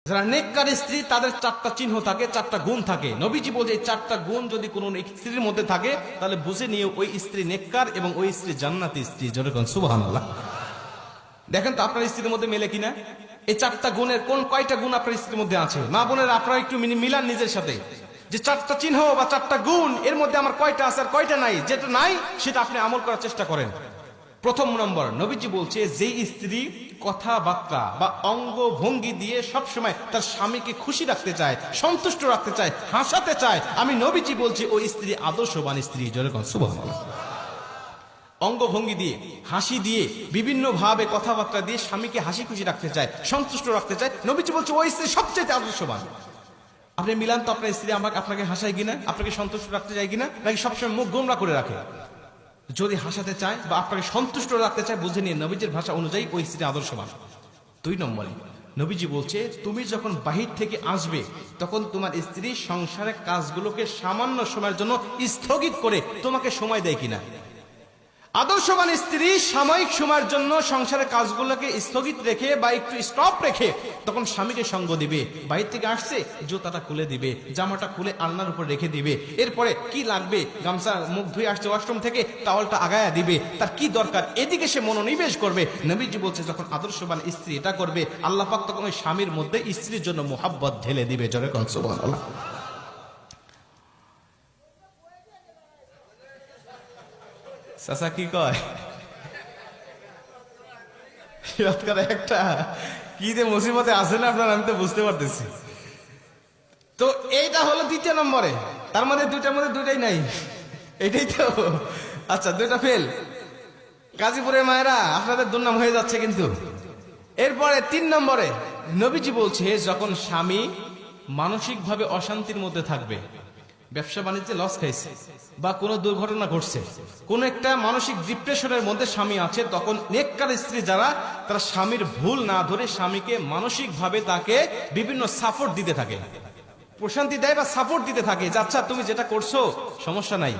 যারা নেককার স্ত্রী তাদের চারটা চিহ্ন থাকে, চারটা গুণ থাকে। নবীজি বলছে এই চারটা গুণ যদি কোনো স্ত্রীর মধ্যে থাকে তাহলে বুঝে নিয়ে ওই স্ত্রী নেককার এবং ওই স্ত্রী জান্নাতি স্ত্রী। যেরকম সুবহানাল্লাহ। দেখেন তো আপনার স্ত্রীর মধ্যে মেলে কিনা এই চারটা গুণের কয়টা গুণ আপনার স্ত্রীর মধ্যে আছে। মা বোনেরা আপনারা একটু মিলান নিজের সাথে, যে চারটা চিহ্ন বা চারটা গুণ এর মধ্যে আমার কয়টা আছে আর কয়টা নাই। যেটা নাই সেটা আপনি আমল করার চেষ্টা করেন। প্রথম নম্বর, নবীজি বলছে যেই স্ত্রী কথাবার্তা বা অঙ্গ ভঙ্গি দিয়ে সবসময় তার স্বামীকে খুশি রাখতে চায়, সন্তুষ্ট রাখতে চায়, হাসাতে চায়, আমি নবীজি বলছি ওই স্ত্রী আদর্শবান স্ত্রী। যেরকম সুবহানাল্লাহ। অঙ্গভঙ্গি দিয়ে, হাসি দিয়ে, বিভিন্ন ভাবে কথাবার্তা দিয়ে স্বামীকে হাসি খুশি রাখতে চায়, সন্তুষ্ট রাখতে চায়, নবীজি বলছে ওই স্ত্রী সবচেয়ে আদর্শবান। আপনি মিলান তো আপনার স্ত্রী আপনাকে হাসায় কিনা, আপনাকে সন্তুষ্ট রাখতে চায় কিনা, নাকি সবসময় মুখ গোমরা করে রাখে। যদি হাসাতে চায় বা আপনাকে সন্তুষ্ট রাখতে চায় বুঝে নিয়ে নবীজির ভাষা অনুযায়ী ওই স্ত্রী আদর্শবান। 2 নম্বরে নবীজি বলছে তুমি যখন বাহির থেকে আসবে তখন তোমার স্ত্রী সংসারের কাজগুলোকে সামান্য সময়ের জন্য স্থগিত করে তোমাকে সময় দেয় কিনা। আদর্শবান স্ত্রী সাময়িক সময়ের জন্য সংসারের কাজগুলোকে স্থগিত রেখে বা একটু স্টপ রেখে তখন স্বামীকে সঙ্গ দিবে। বাইরে থেকে আসছে জুতাটা খুলে দিবে, জামাটা খুলে আলনার উপর রেখে দিবে, এরপরে কি লাগবে গামছা মুখ ধুয়ে আসছে ওয়াশরুম থেকে টাওয়ালটা আগায়া দিবে, তার কি দরকার এদিকে সে মনোনিবেশ করবে। নবীজি বলছে যখন আদর্শবান স্ত্রী এটা করবে আল্লাহ পাক তখন ওই স্বামীর মধ্যে স্ত্রীর জন্য মোহাব্বত ঢেলে দিবে। জোরে কোন সুবহানাল্লাহ। চাচা কি কয় একটা কি যে মুসিবতে আছে না আপনার, আমি তো বুঝতে পারতেছি। তো এইটা হলো 2 নম্বরে, তার মধ্যে 2টার মধ্যে 2টাই নাই, এটাই তো। আচ্ছা 2টা ফেল। গাজীপুরের মায়েরা আপনাদের দুর্নাম হয়ে যাচ্ছে কিন্তু। এরপরে 3 নম্বরে নবীজি বলছে যখন স্বামী মানসিকভাবে অশান্তির মধ্যে থাকবে, ব্যবসা বাণিজ্যে লস খাইছে বা কোনো দুর্ঘটনা ঘটছে, কোন একটা মানসিক ডিপ্রেশনের মধ্যে স্বামী আছে, তখন নেককার স্ত্রী যারা তারা স্বামীর ভুল না ধরে স্বামীকে মানসিকভাবে তাকে বিভিন্ন সাপোর্ট দিতে থাকে, প্রশান্তি দেয় বা সাপোর্ট দিতে থাকে যে আচ্ছা তুমি যেটা করছো সমস্যা নাই,